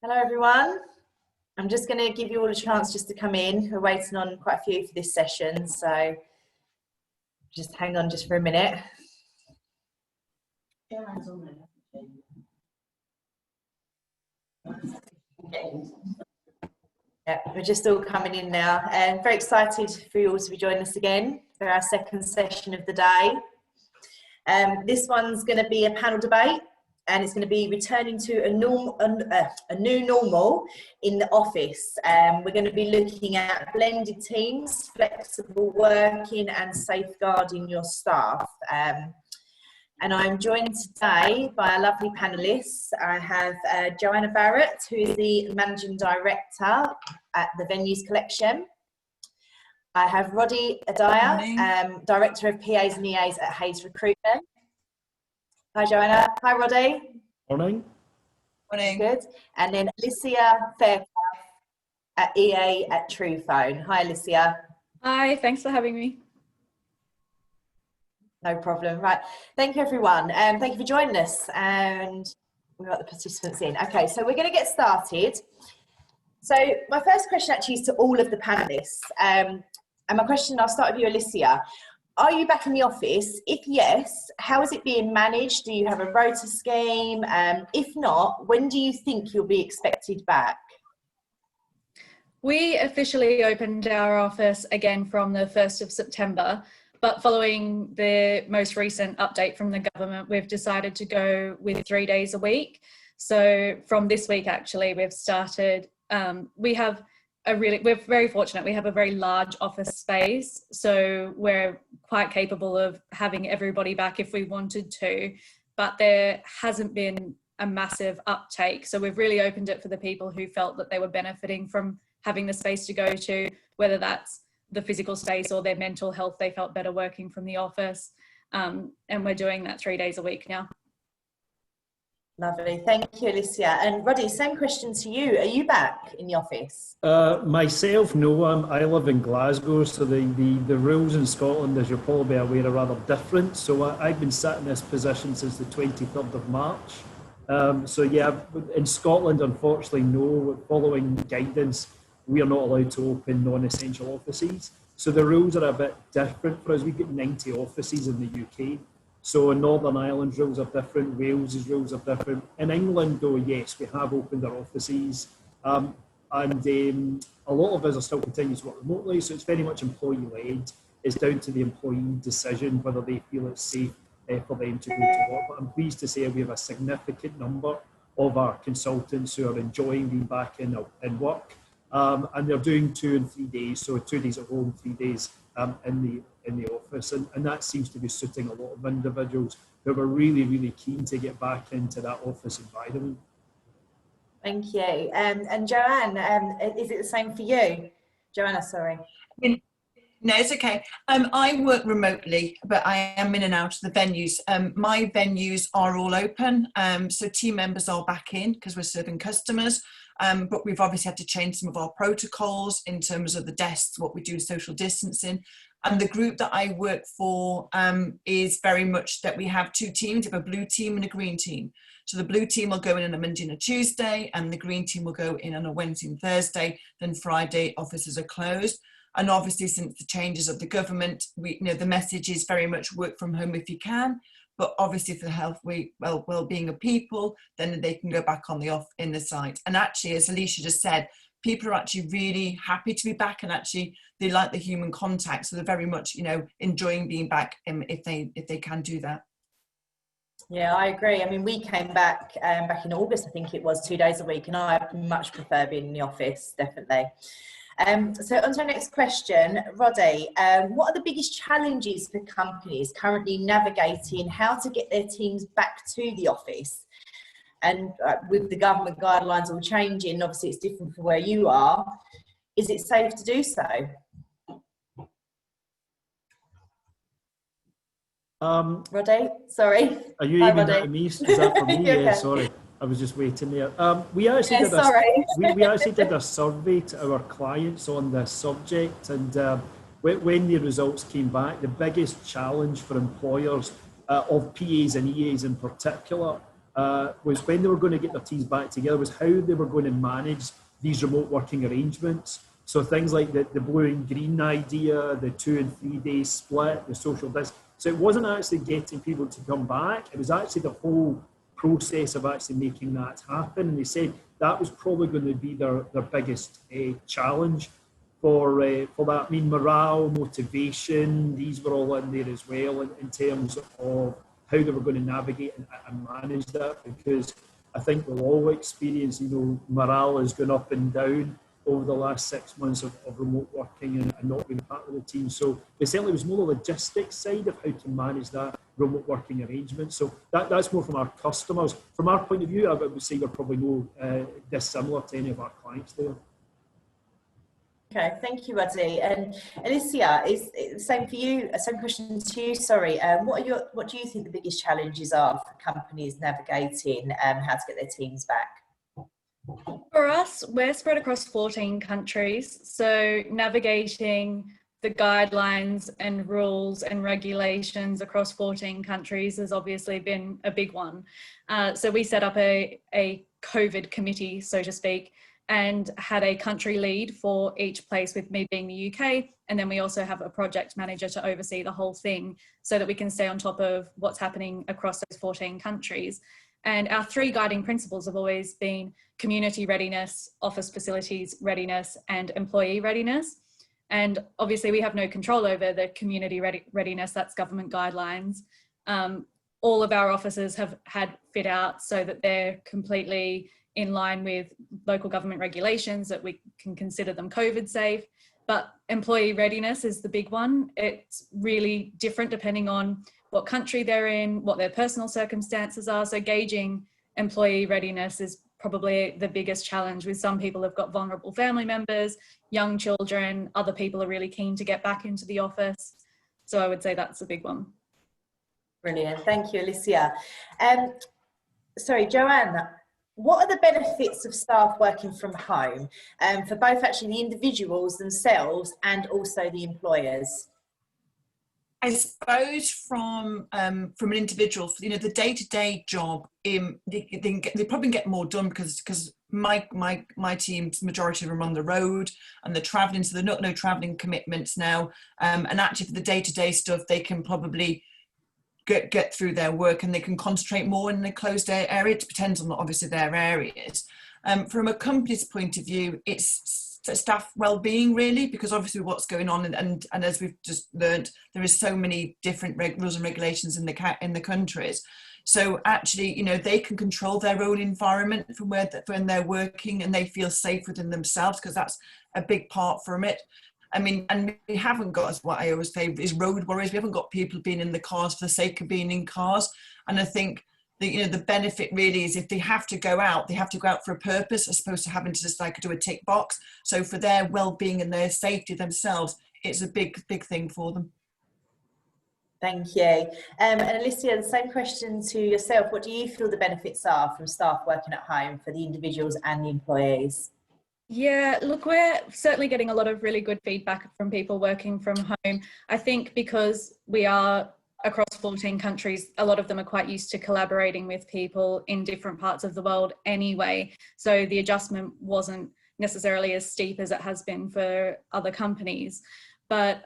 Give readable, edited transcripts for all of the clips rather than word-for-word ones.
Hello everyone. I'm just going to give you all a chance just to come in. We're waiting on quite a few for this session, so just hang on just for a minute. Yeah, we're just all coming in now, and very excited for you all to be joining us again for our second session of the day. This one's going to be a panel debate, and it's going to be returning to a new normal in the office. We're going to be looking at blended teams, flexible working, and safeguarding your staff. And I'm joined today by a lovely panellists. I have Joanna Barrett, who is the Managing Director at the Venues Collection. I have Roddy Adaya, Director of PAs and EAs at Hayes Recruitment. Hi Joanna. Hi Roddy. Morning. Morning. Good. And then Alicia Fairclough at EA at Truephone. Hi Alicia. Hi, thanks for having me. No problem. Right. Thank you everyone. Thank you for joining us, and we've got the participants in. Okay, so we're going to get started. So my first question actually is to all of the panellists. And my question, I'll start with you Alicia. Are you back in the office? If yes, how is it being managed? Do you have a rota scheme? If not, when do you think you'll be expected back? We officially opened our office again from the 1st of September, but following the most recent update from the government, we've decided to go with 3 days a week. So from this week, actually, we've started, we're very fortunate. We have a very large office space, so we're quite capable of having everybody back if we wanted to, but there hasn't been a massive uptake. So we've really opened it for the people who felt that they were benefiting from having the space to go to, whether that's the physical space or their mental health. They felt better working from the office, and we're doing that 3 days a week now. Lovely, thank you Alicia. And Roddy, same question to you. Are you back in the office? Myself, no. I live in Glasgow, so the rules in Scotland, as you're probably aware, are rather different. So I've been sat in this position since the 23rd of March. So yeah, in Scotland, unfortunately, no. Following guidance, we are not allowed to open non-essential offices. So the rules are a bit different for us. We've got 90 offices in the UK. So in Northern Ireland's rules are different, Wales's rules are different. In England, though, yes, we have opened our offices. And a lot of us are still continuing to work remotely, so it's very much employee-led. It's down to the employee decision whether they feel it's safe for them to go to work. But I'm pleased to say we have a significant number of our consultants who are enjoying being back in work. And they're doing 2 and 3 days, so 2 days at home, 3 days in the office, and that seems to be suiting a lot of individuals who are really, really keen to get back into that office environment. Thank you. And Joanne, is it the same for you? Joanna, sorry. No, it's okay. I work remotely, but I am in and out of the venues. My venues are all open, so team members are back in because we're serving customers. But we've obviously had to change some of our protocols in terms of the desks, what we do, social distancing. And the group that I work for is very much that we have 2 teams. We have a blue team and a green team. So the blue team will go in on a Monday and a Tuesday, and the green team will go in on a Wednesday and Thursday. Then Friday, offices are closed. And obviously, since the changes of the government, the message is very much work from home if you can. But obviously for the health, well-being of people, then they can go back on in the site. And actually, as Alicia just said, people are actually really happy to be back, and actually they like the human contact. So they're very much, enjoying being back if they can do that. Yeah, I agree. I mean, we came back in August, I think it was, 2 days a week, and I much prefer being in the office, definitely. So on to our next question, Roddy, what are the biggest challenges for companies currently navigating how to get their teams back to the office? And with the government guidelines all changing, obviously it's different for where you are. Is it safe to do so? Roddy, sorry. Are you aiming that at me? Is that for me? Okay. Yeah, sorry. I was just waiting there. We actually did a survey to our clients on this subject, and when the results came back, the biggest challenge for employers of PAs and EAs in particular was when they were going to get their teams back together, was how they were going to manage these remote working arrangements. So things like the blue and green idea, the 2 and 3 day split, the social distance. So it wasn't actually getting people to come back. It was actually the whole process of actually making that happen. And they said that was probably going to be their biggest challenge for that. I mean, morale, motivation, these were all in there as well in terms of how they were going to navigate and manage that, because I think we'll all experience, morale has gone up and down over the last 6 months of remote working and not being part of the team. So it certainly was more the logistics side of how to manage that remote working arrangement. So that's more from our customers. From our point of view, I would say we're probably no dissimilar to any of our clients there. Okay, thank you, Ruddy. And Alicia, is it the same for you? Same question to you. Sorry. What do you think the biggest challenges are for companies navigating how to get their teams back? For us, we're spread across 14 countries, so navigating the guidelines and rules and regulations across 14 countries has obviously been a big one. So we set up a COVID committee, so to speak, and had a country lead for each place, with me being the UK. And then we also have a project manager to oversee the whole thing so that we can stay on top of what's happening across those 14 countries. And our 3 guiding principles have always been community readiness, office facilities readiness, and employee readiness. And obviously we have no control over the community readiness, that's government guidelines. All of our offices have had fit out so that they're completely in line with local government regulations, that we can consider them COVID safe. But employee readiness is the big one. It's really different depending on what country they're in, what their personal circumstances are. So gauging employee readiness is probably the biggest challenge. With some people have got vulnerable family members, young children, other people are really keen to get back into the office. So I would say that's a big one. Brilliant, thank you, Alicia. Sorry, Joanne, what are the benefits of staff working from home for both actually the individuals themselves and also the employers? I suppose from an individual, the day-to-day job, they probably get more done because my team's majority of them are on the road and they're travelling, so they're not no travelling commitments now. And actually, for the day-to-day stuff, they can probably get through their work and they can concentrate more in the closed area. It depends on obviously their areas. From a company's point of view, it's staff well-being really, because obviously what's going on and as we've just learned, there is so many different rules and regulations in the countries. So actually, they can control their own environment from when they're working, and they feel safe within themselves, because that's a big part from it. I mean, and we haven't got, what I always say, is road worries. We haven't got people being in the cars for the sake of being in cars. And I think the benefit really is if they have to go out, they have to go out for a purpose, as opposed to having to just do a tick box. So for their well-being and their safety themselves, it's a big thing for them. Thank you. And Alicia, the same question to yourself. What do you feel the benefits are from staff working at home for the individuals and the employees? Yeah, look, we're certainly getting a lot of really good feedback from people working from home. I think because we are across 14 countries, a lot of them are quite used to collaborating with people in different parts of the world anyway. So the adjustment wasn't necessarily as steep as it has been for other companies. But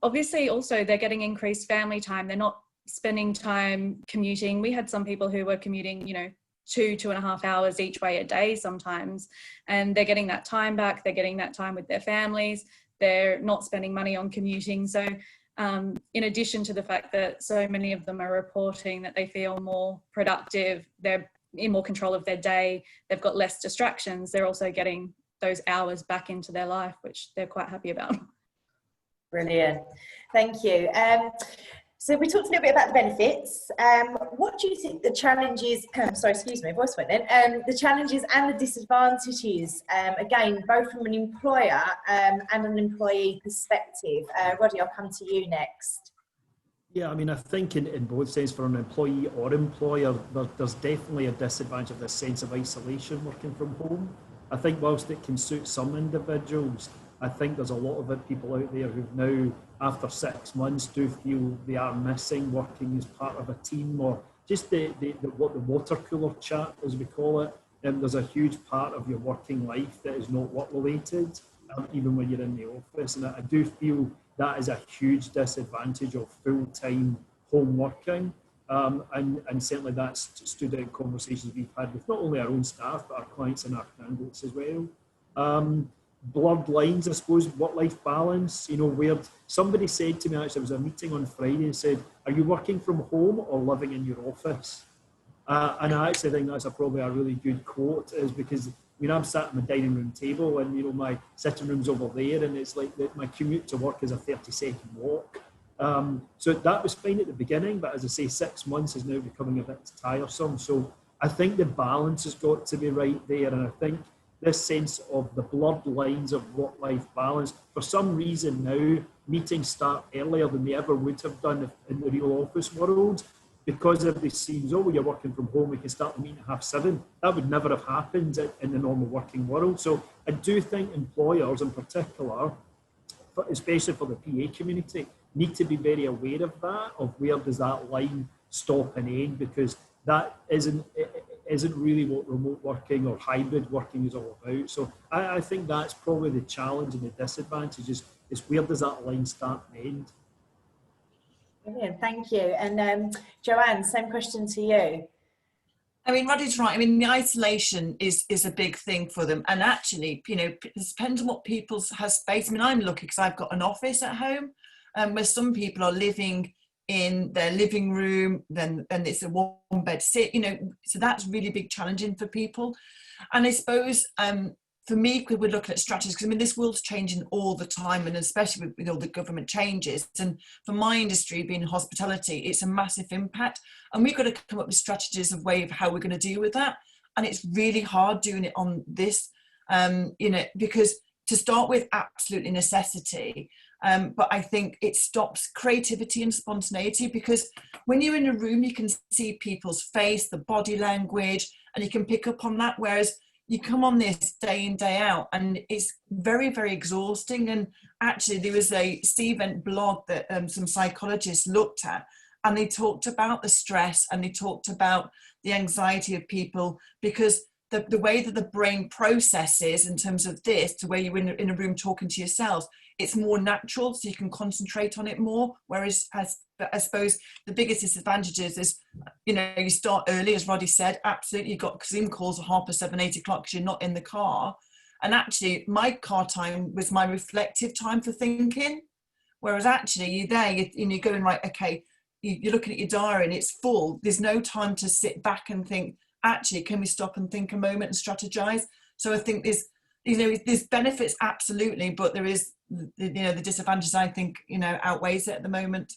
obviously also they're getting increased family time. They're not spending time commuting. We had some people who were commuting, 2.5 hours each way a day sometimes, and they're getting that time back. They're getting that time with their families. They're not spending money on commuting. So in addition to the fact that so many of them are reporting that they feel more productive, they're in more control of their day, they've got less distractions, they're also getting those hours back into their life, which they're quite happy about. Brilliant, thank you. So we talked a little bit about the benefits. What do you think the challenges, sorry, excuse me, voice went then, the challenges and the disadvantages, again, both from an employer and an employee perspective? Roddy, I'll come to you next. Yeah, I mean, I think in both senses, for an employee or employer, there's definitely a disadvantage of this sense of isolation working from home. I think whilst it can suit some individuals, I think there's a lot of people out there who've now, after 6 months, do feel they are missing working as part of a team, or just what the water cooler chat, as we call it. There's a huge part of your working life that is not work related, even when you're in the office. And I do feel that is a huge disadvantage of full-time home working. And certainly that's stood out in conversations we've had with not only our own staff, but our clients and our candidates as well. Blurred lines, I suppose, work-life balance, where somebody said to me, actually, there was a meeting on Friday and said, are you working from home or living in your office? And I actually think that's probably a really good quote, is because I'm sat at my dining room table and my sitting room's over there, and it's like my commute to work is a 30-second walk. So that was fine at the beginning, but as I say, 6 months is now becoming a bit tiresome. So I think the balance has got to be right there, and I think this sense of the blurred lines of work-life balance, for some reason now, meetings start earlier than they ever would have done in the real office world, because everybody seems, well, you're working from home, we can start the meeting at 7:30. That would never have happened in the normal working world. So I do think employers in particular, especially for the PA community, need to be very aware of that, of where does that line stop and end, because that isn't really what remote working or hybrid working is all about. So I think that's probably the challenge and the disadvantage is where does that line start and end. Brilliant, thank you. And Joanne, same question to you. I mean, Roddy's right. I mean, the isolation is a big thing for them. And actually, it depends on what people's has space. I mean, I'm lucky because I've got an office at home, where some people are living in their living room, and it's a one-bed sit, so that's really big challenging for people. And I suppose for me, because we're looking at strategies, because I mean, this world's changing all the time, and especially with all the government changes. And for my industry, being hospitality, it's a massive impact. And we've got to come up with strategies of way of how we're going to deal with that. And it's really hard doing it on this, because to start with, absolutely necessity. But I think it stops creativity and spontaneity, because when you're in a room, you can see people's face, the body language, and you can pick up on that. Whereas you come on this day in, day out, and it's very, very exhausting. And actually, there was a C-Event blog that some psychologists looked at, and they talked about the stress and they talked about the anxiety of people, because the way that the brain processes in terms of this, to where you're in a room talking to yourselves, it's more natural, so you can concentrate on it more. Whereas I suppose the biggest disadvantages is, you start early, as Roddy said, absolutely. You've got Zoom calls at 7:30, 8 o'clock because you're not in the car. And actually, my car time was my reflective time for thinking. Whereas actually, you're there, you're going, right, okay, you're looking at your diary and it's full. There's no time to sit back and think, actually, can we stop and think a moment and strategize? So I think there's benefits, absolutely, but there is, the disadvantages, I think, outweighs it at the moment.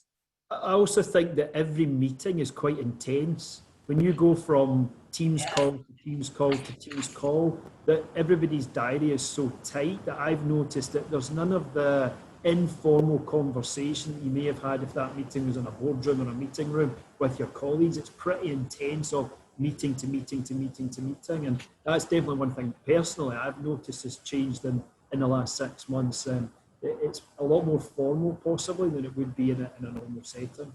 I also think that every meeting is quite intense. When you go from Teams call to Teams call to Teams call, that everybody's diary is so tight that I've noticed that there's none of the informal conversation that you may have had if that meeting was in a boardroom or a meeting room with your colleagues. It's pretty intense of meeting to meeting to meeting to meeting, and that's definitely one thing personally I've noticed has changed in the last 6 months. It's a lot more formal possibly than it would be in a normal setting.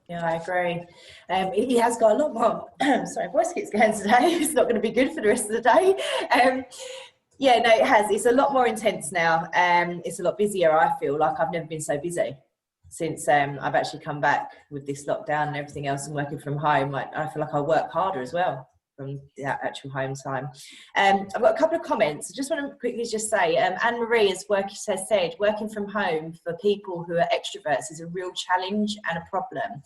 Yeah, I agree. He has got a lot more, sorry, voice keeps going today. It's not going to be good for the rest of the day. Yeah, no, it has. It's a lot more intense now. It's a lot busier. I feel like I've never been so busy since I've actually come back with this lockdown and everything else and working from home. I feel like I work harder as well from that actual home time. I've got a couple of comments. I just want to quickly just say, Anne-Marie has said, working from home for people who are extroverts is a real challenge and a problem.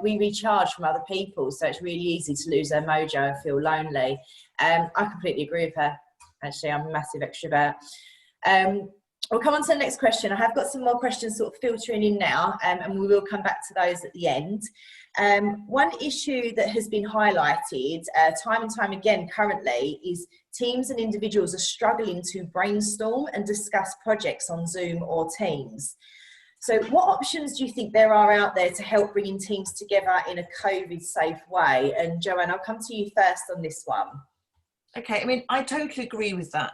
We recharge from other people, so it's really easy to lose our mojo and feel lonely. I completely agree with her. Actually, I'm a massive extrovert. We'll come on to the next question. I have got some more questions sort of filtering in now, and we will come back to those at the end. One issue that has been highlighted time and time again currently is teams and individuals are struggling to brainstorm and discuss projects on Zoom or Teams. So what options do you think there are out there to help bringing teams together in a COVID-safe way? And Joanne, I'll come to you first on this one. Okay, I mean, I totally agree with that.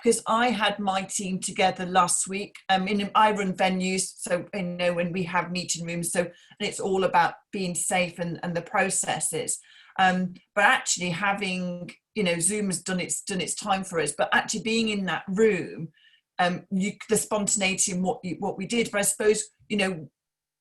because I had my team together last week. I run venues, so when we have meeting rooms, so and it's all about being safe and the processes. But actually having, Zoom has done its time for us, but actually being in that room, the spontaneity and what we did. But I suppose,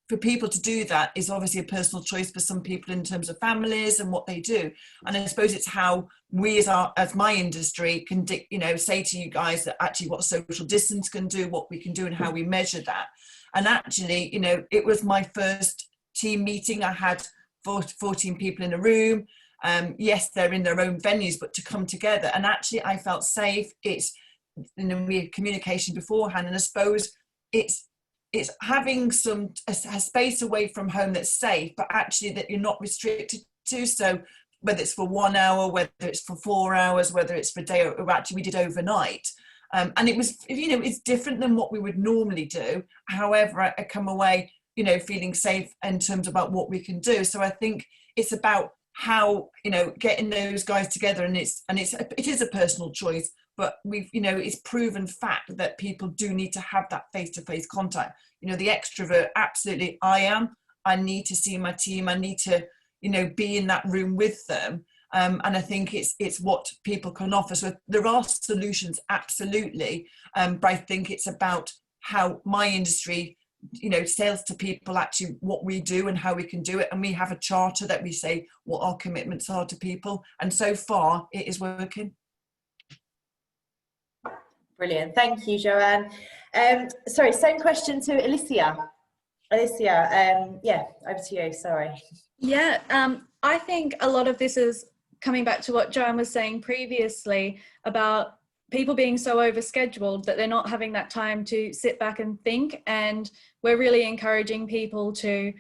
for people to do that is obviously a personal choice for some people in terms of families and what they do. And I suppose it's how we as my industry can, say to you guys that actually what social distance can do, what we can do and how we measure that. And actually, it was my first team meeting. I had 14 people in a room. Yes, they're in their own venues, but to come together. And actually I felt safe. We had communication beforehand. And I suppose it's having a space away from home that's safe, but actually that you're not restricted to. So whether it's for 1 hour, whether it's for 4 hours, whether it's for a day, or actually we did overnight. And it was, it's different than what we would normally do. However, I come away, feeling safe in terms about what we can do. So I think it's about how, getting those guys together, and it is a personal choice. But it's proven fact that people do need to have that face-to-face contact. The extrovert, absolutely, I need to see my team. I need to, be in that room with them. And I think it's what people can offer. So there are solutions, absolutely. But I think it's about how my industry, sales to people, actually what we do and how we can do it. And we have a charter that we say what our commitments are to people. And so far it is working. Brilliant. Thank you, Joanne. Sorry, same question to Alicia. Alicia, over to you. Sorry. Yeah, I think a lot of this is coming back to what Joanne was saying previously about people being so overscheduled that they're not having that time to sit back and think. And we're really encouraging people to,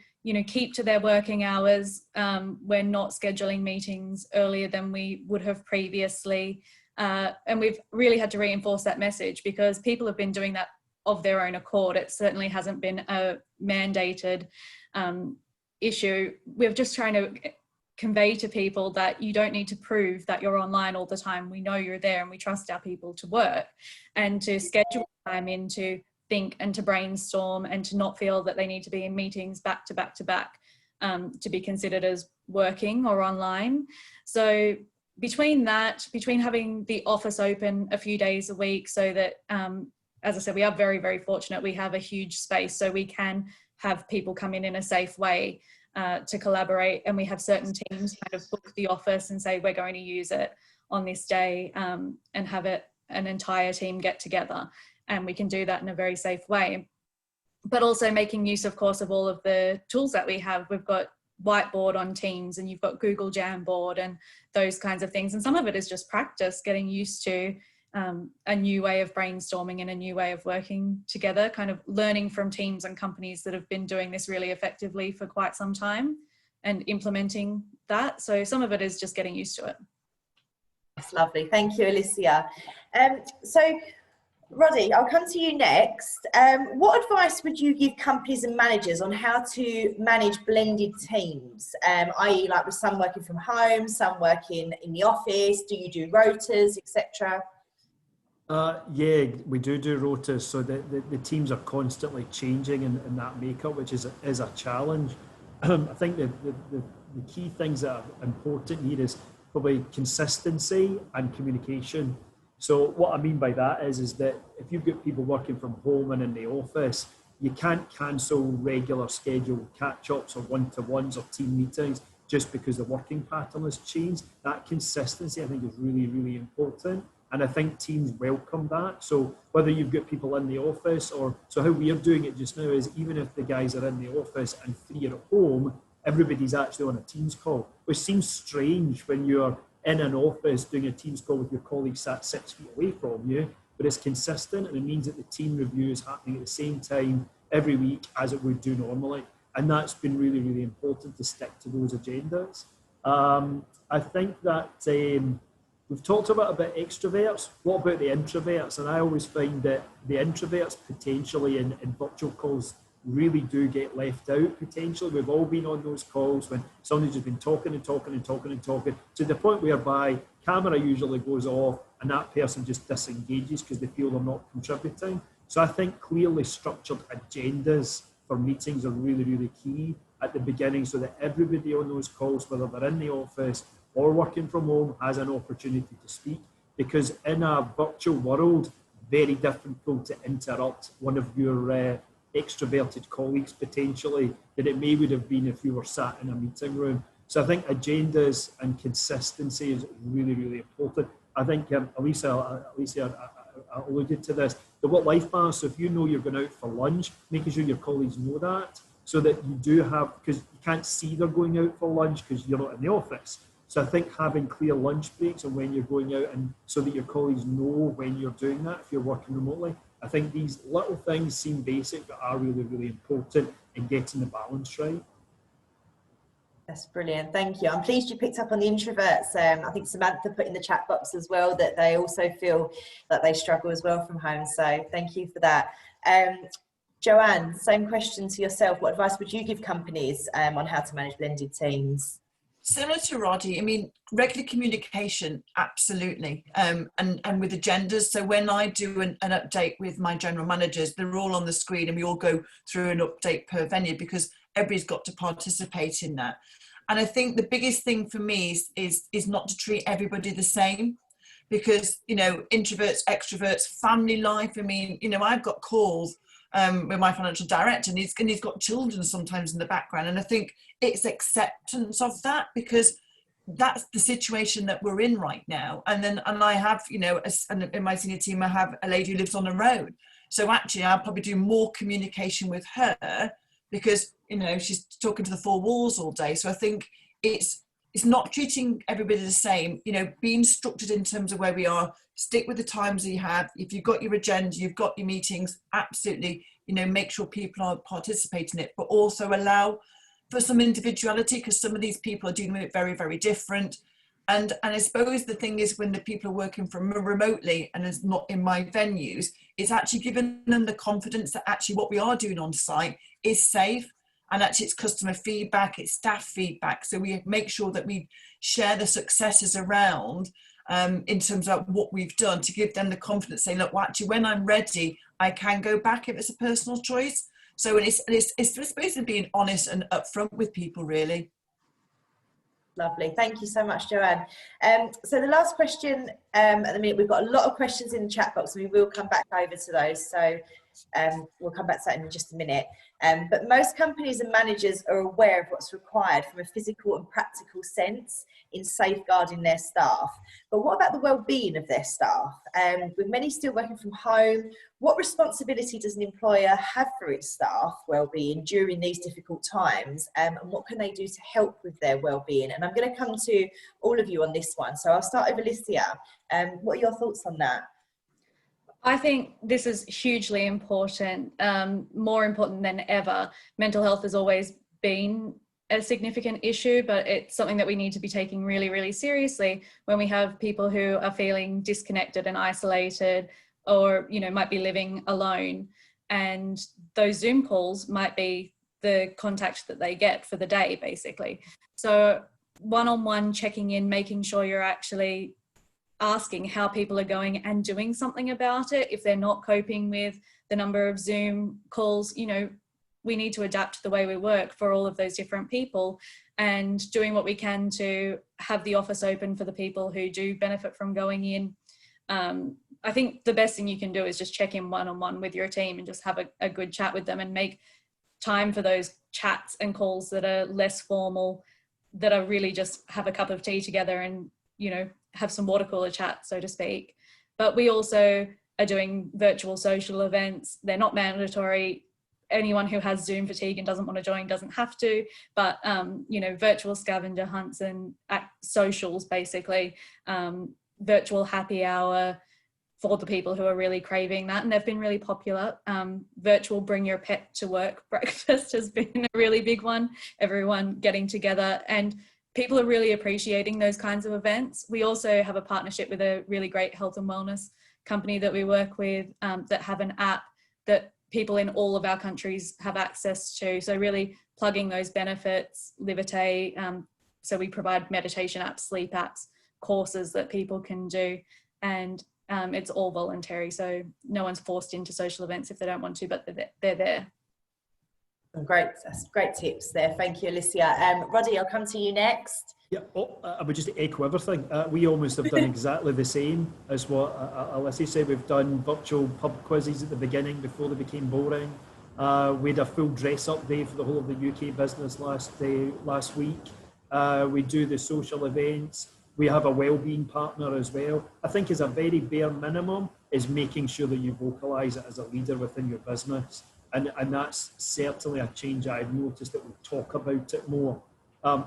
keep to their working hours. We're not scheduling meetings earlier than we would have previously. And we've really had to reinforce that message because people have been doing that of their own accord. It certainly hasn't been a mandated issue. We're just trying to convey to people that you don't need to prove that you're online all the time. We know you're there and we trust our people to work and to schedule time in to think and to brainstorm and to not feel that they need to be in meetings back to back to back to be considered as working or online. So between having the office open a few days a week so that, as I said, we are very, very fortunate. We have a huge space so we can have people come in a safe way to collaborate. And we have certain teams kind of book the office and say, we're going to use it on this day and have an entire team get together. And we can do that in a very safe way. But also making use, of course, of all of the tools that we have. We've got whiteboard on Teams and you've got Google Jamboard and those kinds of things. And some of it is just practice, getting used to a new way of brainstorming and a new way of working together, kind of learning from teams and companies that have been doing this really effectively for quite some time and implementing that. So some of it is just getting used to it. That's lovely. Thank you, Alicia. So Roddy, I'll come to you next. What advice would you give companies and managers on how to manage blended teams, i.e. like with some working from home, some working in the office? Do you do rotas, etc.? Yeah, we do rotas, so the teams are constantly changing in that makeup, which is a challenge. I think the key things that are important here is probably consistency and communication. So what I mean by that is that if you've got people working from home and in the office, you can't cancel regular scheduled catch-ups or one-to-ones or team meetings just because the working pattern has changed. That consistency, I think, is really, really important. And I think teams welcome that. So whether you've got people in the office so how we are doing it just now is even if the guys are in the office and 3 are at home, everybody's actually on a Teams call, which seems strange when you're in an office doing a Teams call with your colleagues sat 6 feet away from you, but it's consistent and it means that the team review is happening at the same time every week as it would do normally. And that's been really, really important to stick to those agendas. I think that we've talked about extroverts. What about the introverts? And I always find that the introverts potentially in virtual calls really do get left out potentially. We've all been on those calls when somebody's just been talking and talking and talking and talking to the point whereby camera usually goes off and that person just disengages because they feel they're not contributing. So I think clearly structured agendas for meetings are really, really key at the beginning so that everybody on those calls, whether they're in the office or working from home, has an opportunity to speak. Because in a virtual world, very difficult to interrupt one of your extroverted colleagues potentially than it may would have been if you were sat in a meeting room. So I think agendas and consistency is really, really important. I think Alicia alluded to this, the work-life balance. So if you know you're going out for lunch, making sure your colleagues know that so that you do have, because you can't see they're going out for lunch because you're not in the office. So I think having clear lunch breaks and when you're going out and so that your colleagues know when you're doing that if you're working remotely. I think these little things seem basic but are really, really important in getting the balance right. That's brilliant, thank you. I'm pleased you picked up on the introverts. I think Samantha put in the chat box as well that they also feel that they struggle as well from home. So thank you for that. Joanne, same question to yourself. What advice would you give companies on how to manage blended teams? Similar to Roddy, I mean, regular communication, absolutely, and with agendas. So when I do an update with my general managers, they're all on the screen and we all go through an update per venue because everybody's got to participate in that. And I think the biggest thing for me is not to treat everybody the same because, you know, introverts, extroverts, family life. I mean, you know, I've got calls with my financial director and he's got children sometimes in the background. And I think it's acceptance of that because that's the situation that we're in right now. And I have, you know, in my senior team, I have a lady who lives on the road. So actually I'll probably do more communication with her because, you know, she's talking to the four walls all day. So I think it's not treating everybody the same, you know, being structured in terms of where we are, stick with the times that you have. If you've got your agenda, you've got your meetings, absolutely, you know, make sure people are participating in it, but also allow for some individuality because some of these people are doing it very, very different. And I suppose the thing is when the people are working from remotely and it's not in my venues, it's actually giving them the confidence that actually what we are doing on site is safe. And actually it's customer feedback, it's staff feedback. So we make sure that we share the successes around in terms of what we've done to give them the confidence, saying, look, well, actually, when I'm ready, I can go back if it's a personal choice. So it's supposed to be being honest and upfront with people, really. Lovely, thank you so much, Joanne. So the last question at the minute, we've got a lot of questions in the chat box and we will come back over to those. So we'll come back to that in just a minute. But most companies and managers are aware of what's required from a physical and practical sense in safeguarding their staff. But what about the well-being of their staff? With many still working from home, what responsibility does an employer have for its staff well-being during these difficult times? And what can they do to help with their well-being? And I'm going to come to all of you on this one. So I'll start with Alicia. What are your thoughts on that? I think this is hugely important, more important than ever. Mental health has always been a significant issue, but it's something that we need to be taking really, really seriously when we have people who are feeling disconnected and isolated or, you know, might be living alone. And those Zoom calls might be the contact that they get for the day, basically. So one-on-one checking in, making sure you're actually asking how people are going and doing something about it. If they're not coping with the number of Zoom calls, you know, we need to adapt the way we work for all of those different people and doing what we can to have the office open for the people who do benefit from going in. I think the best thing you can do is just check in one-on-one with your team and just have a good chat with them and make time for those chats and calls that are less formal, that are really just have a cup of tea together and, you know, have some water cooler chat, so to speak. But we also are doing virtual social events. They're not mandatory. Anyone who has Zoom fatigue and doesn't want to join doesn't have to, but you know, virtual scavenger hunts and socials, basically, virtual happy hour for the people who are really craving that, and they've been really popular. Virtual bring your pet to work breakfast has been a really big one, everyone getting together, and people are really appreciating those kinds of events. We also have a partnership with a really great health and wellness company that we work with that have an app that people in all of our countries have access to. So really plugging those benefits, Liberté, so we provide meditation apps, sleep apps, courses that people can do, and it's all voluntary. So no one's forced into social events if they don't want to, but they're there. Great, that's great tips there. Thank you, Alicia. Roddy, I'll come to you next. Yeah, I would just echo everything. We almost have done exactly the same as what Alicia said. We've done virtual pub quizzes at the beginning before they became boring. We had a full dress-up day for the whole of the UK business last week. We do the social events. We have a wellbeing partner as well. I think as a very bare minimum is making sure that you vocalise it as a leader within your business. And that's certainly a change I've noticed, that we talk about it more.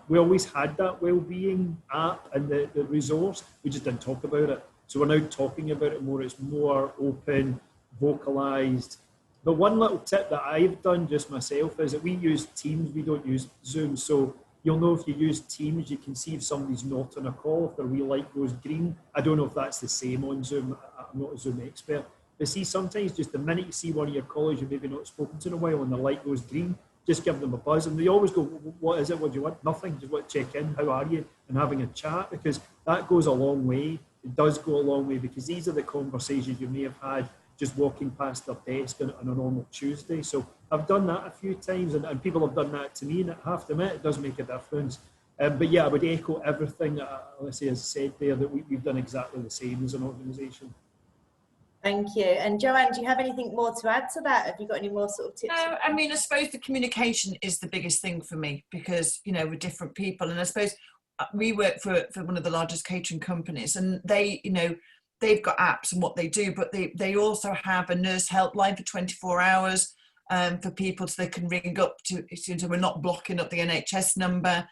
We always had that wellbeing app and the resource, we just didn't talk about it. So we're now talking about it more, it's more open, vocalised. But one little tip that I've done just myself is that we use Teams, we don't use Zoom. So you'll know if you use Teams, you can see if somebody's not on a call, if their wee light goes green. I don't know if that's the same on Zoom, I'm not a Zoom expert. But see, sometimes just the minute you see one of your colleagues you've maybe not spoken to in a while and the light goes green, just give them a buzz. And they always go, what is it, what do you want? Nothing, just want to check in, how are you? And having a chat, because that goes a long way. It does go a long way, because these are the conversations you may have had just walking past their desk on a normal Tuesday. So I've done that a few times, and people have done that to me, and I have to admit, it does make a difference. But yeah, I would echo everything that Alicia has said there, that we've done exactly the same as an organisation. Thank you. And Joanne, do you have anything more to add to that? Have you got any more sort of tips? No, I mean, I suppose the communication is the biggest thing for me, because, you know, we're different people. And I suppose we work for one of the largest catering companies, and they, you know, they've got apps and what they do, but they also have a nurse helpline for 24 hours for people, so they can ring up to, so we're not blocking up the NHS number.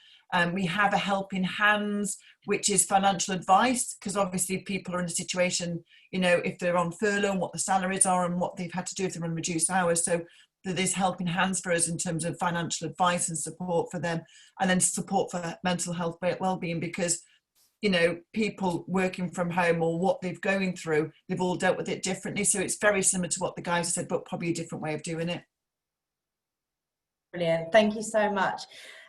We have a helping hands, which is financial advice, because obviously people are in a situation, you know, if they're on furlough, and what the salaries are and what they've had to do if they're on reduced hours. So there's helping hands for us in terms of financial advice and support for them, and then support for mental health well-being, because, you know, people working from home or what they're going through, they've all dealt with it differently. So it's very similar to what the guys said, but probably a different way of doing it. Brilliant, thank you so much.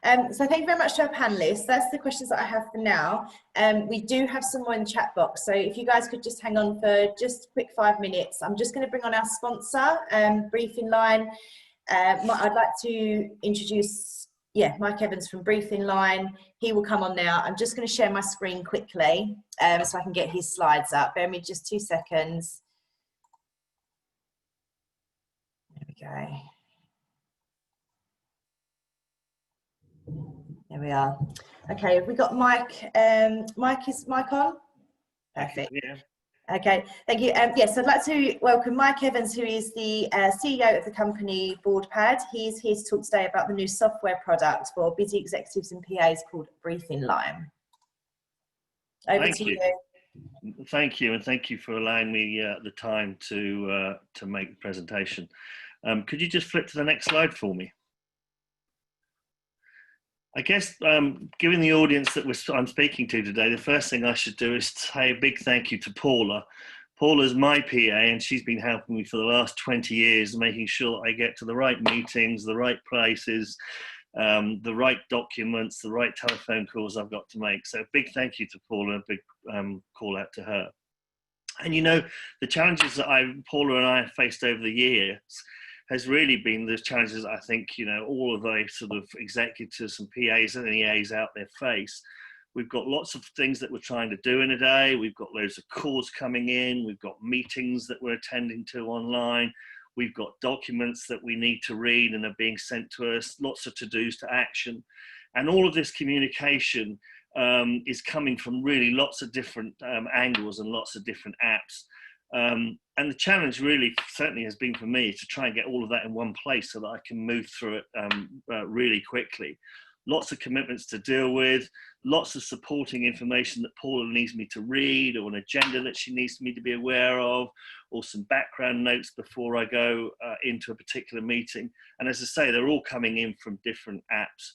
So thank you very much to our panelists. That's the questions that I have for now. We do have some more in the chat box, so if you guys could just hang on for just a quick 5 minutes. I'm just going to bring on our sponsor, Briefing Line. I'd like to introduce, Mike Evans from Briefing Line. He will come on now. I'm just going to share my screen quickly so I can get his slides up. Bear me just 2 seconds. There we go. There we are. Okay, have we got Mike? Is Mike on? Perfect. Yeah. Okay, thank you. Yes, I'd like to welcome Mike Evans, who is the CEO of the company BoardPad. He's here to talk today about the new software product for busy executives and PAs called Briefing Line. Over to you. Thank you, and thank you for allowing me the time to make the presentation. Could you just flip to the next slide for me? I guess, given the audience that I'm speaking to today, the first thing I should do is say a big thank you to Paula. Paula's my PA, and she's been helping me for the last 20 years, making sure I get to the right meetings, the right places, the right documents, the right telephone calls I've got to make. So a big thank you to Paula, a big call out to her. And you know, the challenges that Paula and I have faced over the years has really been the challenges I think, you know, all of the sort of executives and PAs and EAs out there face. We've got lots of things that we're trying to do in a day. We've got loads of calls coming in. We've got meetings that we're attending to online. We've got documents that we need to read and are being sent to us, lots of to-dos to action. And all of this communication is coming from really lots of different angles and lots of different apps. And the challenge really certainly has been for me to try and get all of that in one place so that I can move through it really quickly. lots of commitments to deal with, lots of supporting information that Paula needs me to read, or an agenda that she needs me to be aware of, or some background notes before I go into a particular meeting. And as I say, they're all coming in from different apps.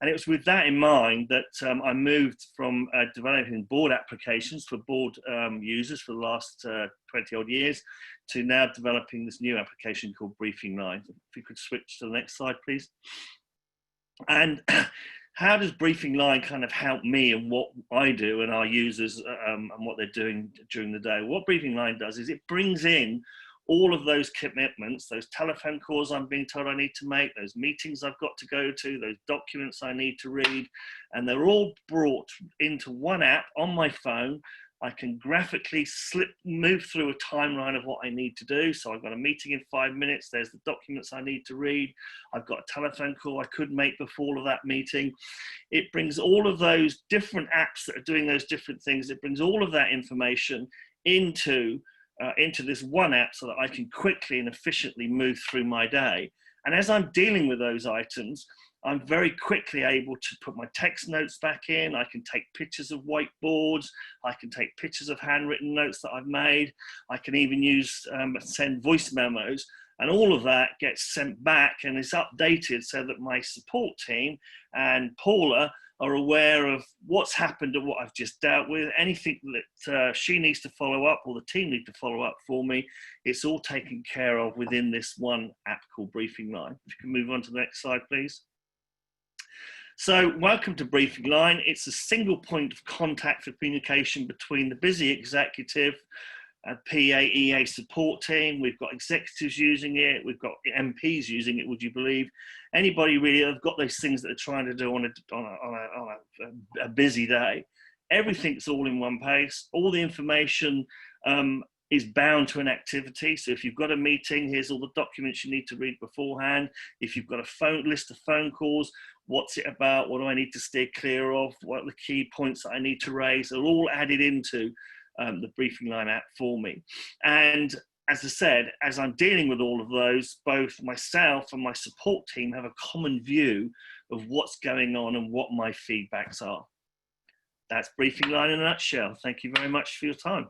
And it was with that in mind that I moved from developing board applications for board users for the last 20 odd years to now developing this new application called Briefing Line. If you could switch to the next slide, please. And how does Briefing Line kind of help me and what I do and our users and what they're doing during the day? What Briefing Line does is it brings in all of those commitments, those telephone calls I'm being told I need to make, those meetings I've got to go to, those documents I need to read, and they're all brought into one app on my phone. I can graphically move through a timeline of what I need to do. So I've got a meeting in 5 minutes. There's the documents I need to read. I've got a telephone call I could make before all of that meeting. It brings all of those different apps that are doing those different things. It brings all of that information into this one app so that I can quickly and efficiently move through my day. And as I'm dealing with those items, I'm very quickly able to put my text notes back in. I can take pictures of whiteboards. I can take pictures of handwritten notes that I've made. I can even send voice memos, and all of that gets sent back and is updated so that my support team and Paula are aware of what's happened and what I've just dealt with. Anything that she needs to follow up or the team need to follow up for me, it's all taken care of within this one app called Briefing Line. If you can move on to the next slide, please. So welcome to Briefing Line. It's a single point of contact for communication between the busy executive, PA, EA support team. We've got executives using it. We've got MPs using it, would you believe? Anybody really have got those things that they're trying to do on a busy day. Everything's all in one place. All the information is bound to an activity. So if you've got a meeting, here's all the documents you need to read beforehand. If you've got a list of phone calls, what's it about? What do I need to steer clear of? What are the key points that I need to raise? They're all added into the Briefing Line app for me. And as I said, as I'm dealing with all of those, both myself and my support team have a common view of what's going on and what my feedbacks are. That's Briefing Line in a nutshell. Thank you very much for your time.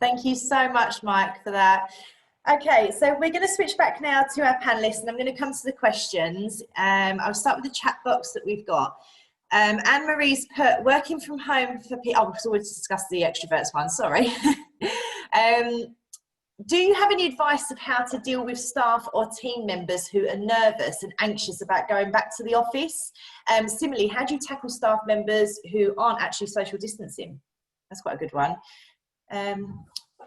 Thank you so much, Mike, for that. Okay, so we're going to switch back now to our panellists, and I'm going to come to the questions. I'll start with the chat box that we've got. Anne-Marie's put, working from home for people, oh, so we'll discuss the extroverts one, sorry. Do you have any advice of how to deal with staff or team members who are nervous and anxious about going back to the office? Similarly, how do you tackle staff members who aren't actually social distancing? That's quite a good one.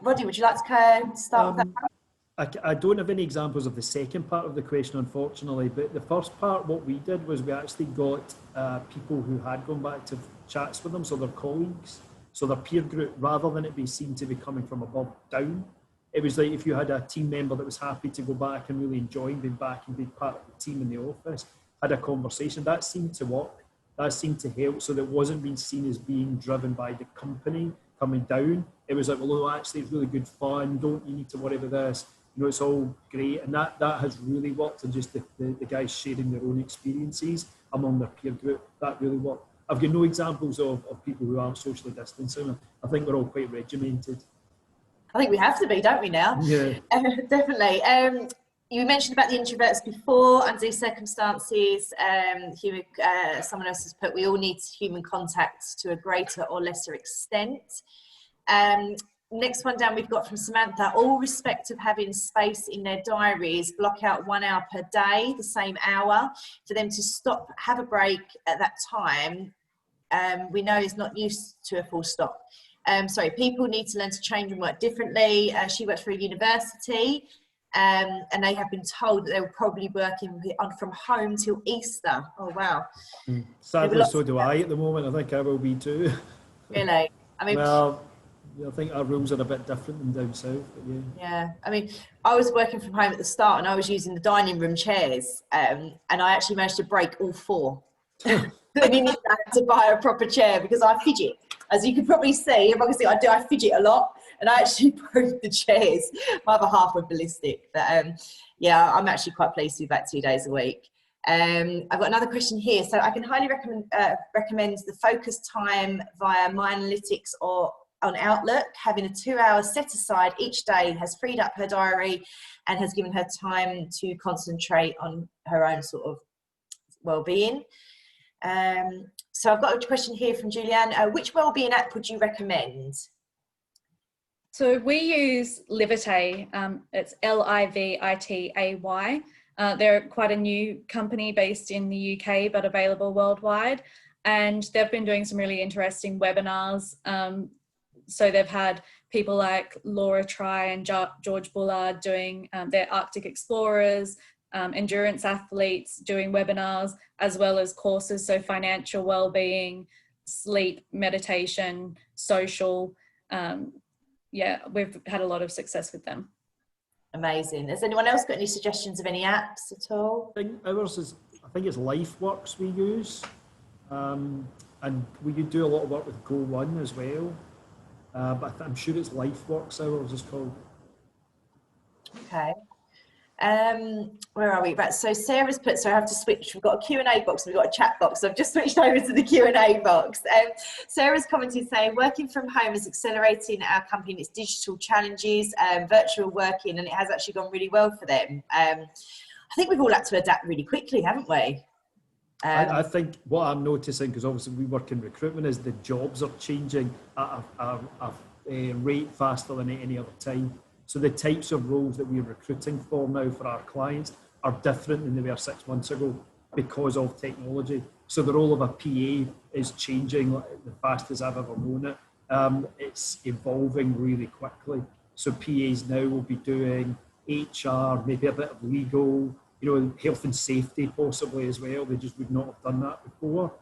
Roddy, would you like to start with that? I don't have any examples of the second part of the question, unfortunately, but the first part, what we did was we actually got people who had gone back to chats with them, so their colleagues, so their peer group, rather than it be seen to be coming from above down. It was like if you had a team member that was happy to go back and really enjoying being back and being part of the team in the office, had a conversation, that seemed to work, that seemed to help, so that it wasn't being seen as being driven by the company coming down. It was like, well, actually it's really good fun, you need to worry about this, you know, it's all great. And that has really worked, and just the guys sharing their own experiences among their peer group, that really worked. I've got no examples of people who aren't socially distancing. I think we're all quite regimented. I think we have to be, don't we now? Yeah. Definitely. You mentioned about the introverts before, under these circumstances. Someone else has put, we all need human contact to a greater or lesser extent. Next one down we've got from Samantha, all respect of having space in their diaries, block out 1 hour per day, the same hour, for them to stop, have a break at that time. We know is not used to a full stop. People need to learn to change and work differently. She works for a university, and they have been told that they will probably be working from home till Easter. Oh, wow. Sadly, so do I at the moment. I think I will be too. Really? I mean, well, I think our rules are a bit different than down south, but yeah. Yeah, I mean, I was working from home at the start, and I was using the dining room chairs, and I actually managed to break all 4. I had to buy a proper chair because I fidget. As you can probably see, I fidget a lot, and I actually broke the chairs. My other half were ballistic, but yeah, I'm actually quite pleased to be back 2 days a week. I've got another question here. So I can highly recommend the focus time via My Analytics or on Outlook. Having a 2-hour set aside each day has freed up her diary and has given her time to concentrate on her own sort of well-being. So I've got a question here from Julianne. Which wellbeing app would you recommend? So we use Livitay. It's Livitay. They're quite a new company based in the UK, but available worldwide. And they've been doing some really interesting webinars. So they've had people like Laura Try and George Bullard doing their Arctic Explorers, endurance athletes doing webinars, as well as courses. So financial well-being, sleep, meditation, social. Yeah, we've had a lot of success with them. Amazing. Has anyone else got any suggestions of any apps at all? I think ours is, I think it's Laithwaites we use, and we do a lot of work with Go One as well, but I'm sure it's Laithwaites ours is called. Okay. Where are we? Right, so Sarah's put, so I have to switch, we've got a Q&A box and we've got a chat box, so I've just switched over to the Q&A box. Sarah's commented saying, working from home is accelerating our company in its digital challenges, virtual working, and it has actually gone really well for them. I think we've all had to adapt really quickly, haven't we? I think what I'm noticing, because obviously we work in recruitment, is the jobs are changing at a rate faster than at any other time. So the types of roles that we're recruiting for now for our clients are different than they were 6 months ago because of technology. So the role of a PA is changing the fastest I've ever known it. It's evolving really quickly. So PAs now will be doing HR, maybe a bit of legal, health and safety possibly as well. They just would not have done that before.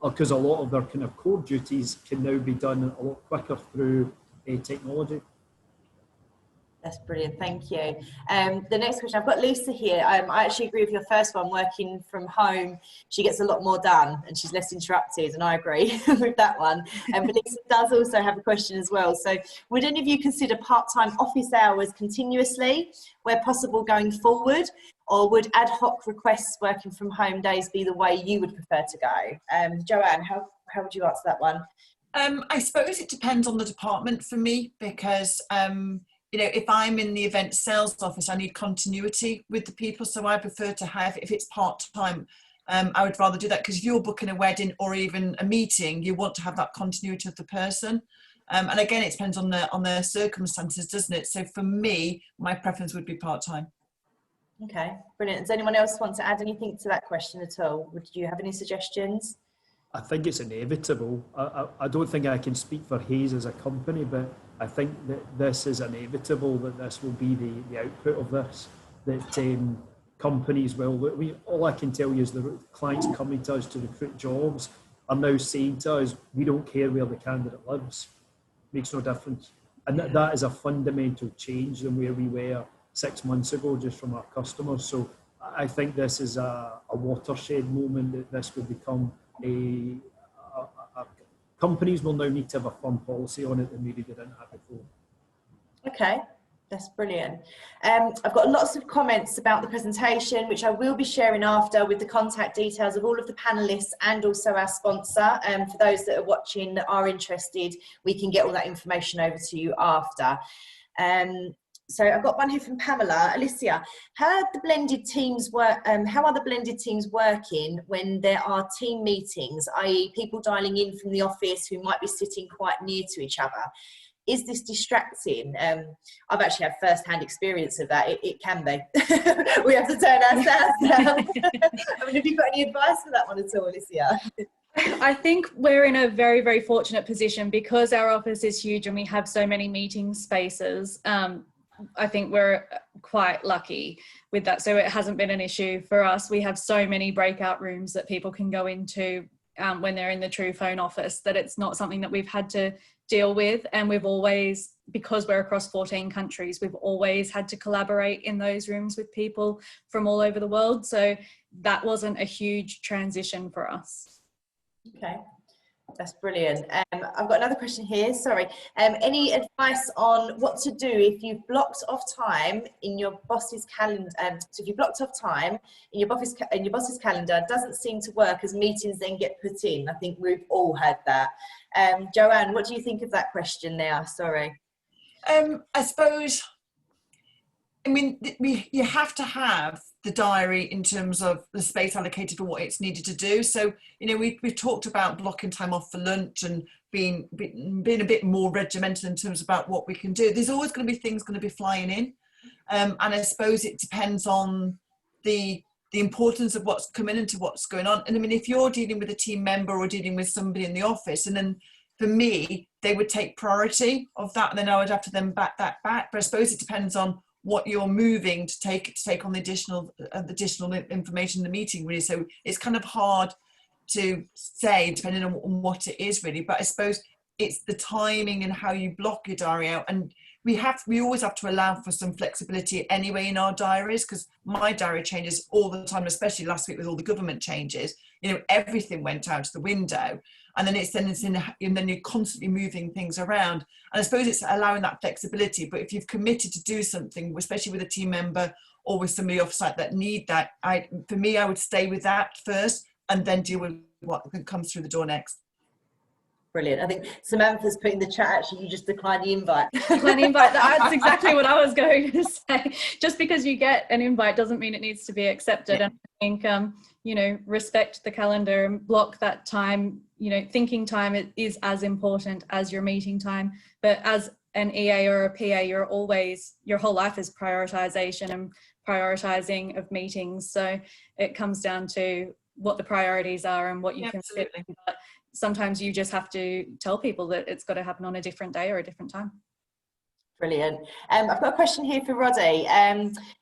Because a lot of their kind of core duties can now be done a lot quicker through technology. That's brilliant, thank you. The next question, I've got Lisa here. I actually agree with your first one, working from home, she gets a lot more done and she's less interrupted, and I agree with that one. But Lisa does also have a question as well. So would any of you consider part-time office hours continuously, where possible going forward, or would ad hoc requests working from home days be the way you would prefer to go? Joanne, how would you answer that one? I suppose it depends on the department for me, because if I'm in the event sales office, I need continuity with the people. So I prefer to have, if it's part-time, I would rather do that, because if you're booking a wedding or even a meeting, you want to have that continuity of the person. And again, it depends on their circumstances, doesn't it? So for me, my preference would be part-time. Okay, brilliant. Does anyone else want to add anything to that question at all? Would you have any suggestions? I think it's inevitable. I don't think I can speak for Hayes as a company, but I think that this is inevitable, that this will be the output of this, that companies will look. All I can tell you is the clients coming to us to recruit jobs are now saying to us, we don't care where the candidate lives. Makes no difference. And that is a fundamental change than where we were 6 months ago, just from our customers. So I think this is a watershed moment, that this will become companies will now need to have a firm policy on it that maybe they didn't have before. Okay, that's brilliant. I've got lots of comments about the presentation, which I will be sharing after, with the contact details of all of the panellists and also our sponsor. For those that are watching that are interested, we can get all that information over to you after. So I've got one here from Pamela. Alicia, how are the blended teams working when there are team meetings, i.e. people dialing in from the office who might be sitting quite near to each other? Is this distracting? I've actually had first-hand experience of that. It can be. We have to turn our sounds down. I mean, have you got any advice for that one at all, Alicia? I think we're in a very, very fortunate position because our office is huge and we have so many meeting spaces. I think we're quite lucky with that. So it hasn't been an issue for us. We have so many breakout rooms that people can go into when they're in the True Phone office, that it's not something that we've had to deal with. And we've always, because we're across 14 countries, we've always had to collaborate in those rooms with people from all over the world. So that wasn't a huge transition for us. Okay. That's brilliant. I've got another question here. Sorry. Any advice on what to do if you've blocked off time in your boss's calendar? So if you blocked off time in your boss's calendar, doesn't seem to work as meetings then get put in. I think we've all had that. Joanne, what do you think of that question now? Sorry. I suppose, I mean, you have to have the diary in terms of the space allocated for what it's needed to do. So, you know, we've talked about blocking time off for lunch and being a bit more regimental in terms about what we can do. There's always going to be things going to be flying in. And I suppose it depends on the importance of what's coming into what's going on. And I mean, if you're dealing with a team member or dealing with somebody in the office, and then for me, they would take priority of that, and then I would have to then back that back. But I suppose it depends on what you're moving to take on the additional information in the meeting, really. So it's kind of hard to say depending on what it is, really. But I suppose it's the timing and how you block your diary out. And we always have to allow for some flexibility anyway in our diaries, because my diary changes all the time, especially last week with all the government changes. You know, everything went out to the window, and then and then you're constantly moving things around. And I suppose it's allowing that flexibility. But if you've committed to do something, especially with a team member or with somebody off site that need that, for me, I would stay with that first and then deal with what comes through the door next. Brilliant. I think Samantha's put in the chat, actually, you just declined the invite. Decline the invite. That's exactly what I was going to say. Just because you get an invite doesn't mean it needs to be accepted. Yeah. And I think, you know, respect the calendar and block that time. You know, thinking time is as important as your meeting time. But as an EA or a PA, your whole life is prioritization and prioritizing of meetings. So it comes down to what the priorities are and what you can fit. But sometimes you just have to tell people that it's got to happen on a different day or a different time. Brilliant. I've got a question here for Roddy.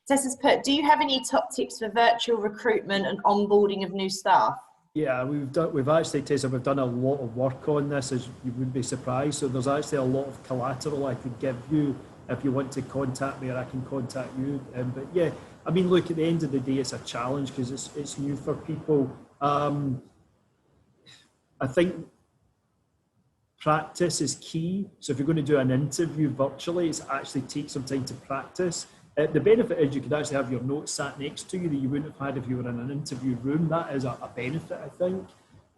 Tessa's put, do you have any top tips for virtual recruitment and onboarding of new staff? Yeah, we've actually, Tessa, we've done a lot of work on this, as you would be surprised. So there's actually a lot of collateral I could give you if you want to contact me, or I can contact you. But yeah, I mean, look, at the end of the day, it's a challenge because it's new for people. I think practice is key. So if you're going to do an interview virtually, it's actually take some time to practice. The benefit is you could actually have your notes sat next to you that you wouldn't have had if you were in an interview room. That is a benefit, I think.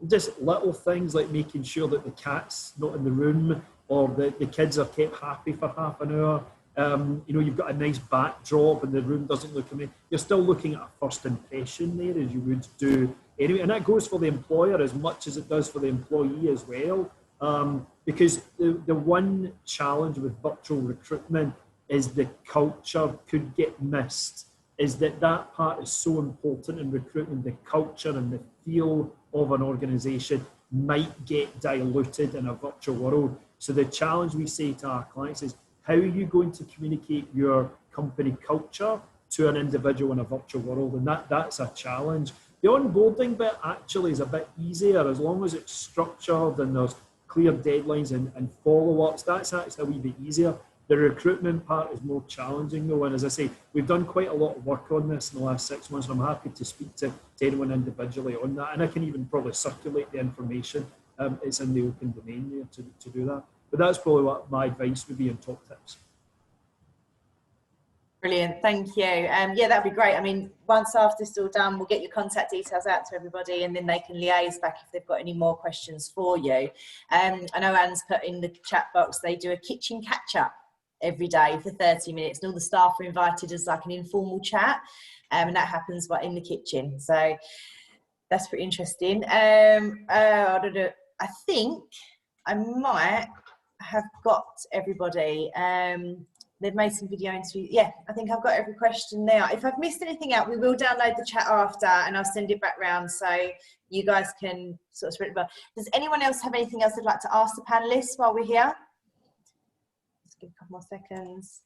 Just little things like making sure that the cat's not in the room, or the kids are kept happy for half an hour. You know, you've got a nice backdrop and the room doesn't look amazing. You're still looking at a first impression there, as you would do anyway. And that goes for the employer as much as it does for the employee as well. Because the one challenge with virtual recruitment is the culture could get missed, is that part is so important in recruitment. The culture and the feel of an organisation might get diluted in a virtual world. So the challenge we say to our clients is, how are you going to communicate your company culture to an individual in a virtual world? And that's a challenge. The onboarding bit actually is a bit easier as long as it's structured and there's clear deadlines and follow-ups. That's actually a wee bit easier. The recruitment part is more challenging though, and as I say, we've done quite a lot of work on this in the last 6 months, and I'm happy to speak to anyone individually on that, and I can even probably circulate the information. It's in the open domain there to do that. But that's probably what my advice would be in top tips. Brilliant, thank you. Yeah, that'd be great. I mean, once after it's all done, we'll get your contact details out to everybody, and then they can liaise back if they've got any more questions for you. I know Anne's put in the chat box, they do a kitchen catch-up every day for 30 minutes, and all the staff are invited as like an informal chat, and that happens in the kitchen. So that's pretty interesting. I don't know, I think I might have got everybody. They've made some video interviews. Yeah, I think I've got every question there. If I've missed anything out, we will download the chat after and I'll send it back round so you guys can sort of spread it about. Does anyone else have anything else they'd like to ask the panelists while we're here? Let's give a couple more seconds.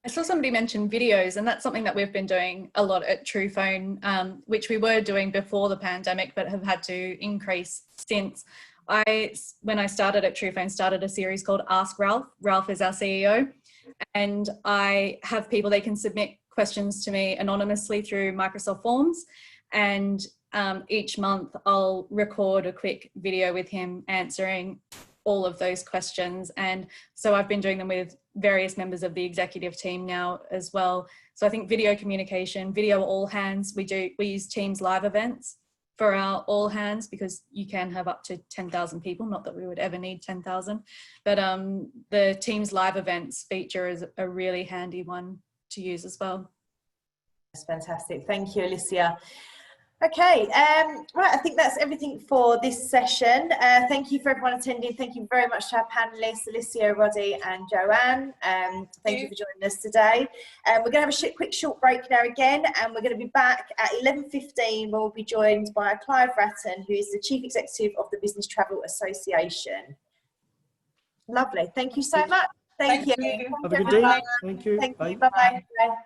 I saw somebody mention videos, and that's something that we've been doing a lot at TruePhone, which we were doing before the pandemic, but have had to increase since. When I started at TruePhone, started a series called Ask Ralph. Ralph is our CEO, and I have people, they can submit questions to me anonymously through Microsoft Forms, and each month I'll record a quick video with him answering all of those questions. And so I've been doing them with various members of the executive team now as well. So I think video communication, video all hands, we use Teams live events for our all hands, because you can have up to 10,000 people, not that we would ever need 10,000, but the Teams live events feature is a really handy one to use as well. That's fantastic. Thank you, Alicia. Okay, right, I think that's everything for this session. Thank you for everyone attending. Thank you very much to our panellists, Alicia, Roddy and Joanne. Thank you for joining us today. We're going to have a quick short break now again, and we're going to be back at 11:15, where we'll be joined by Clive Ratton, who is the Chief Executive of the Business Travel Association. Lovely. Thank you so much. Thank you. Have a good day. Thank you. Thank Bye. you. Bye-bye. Bye.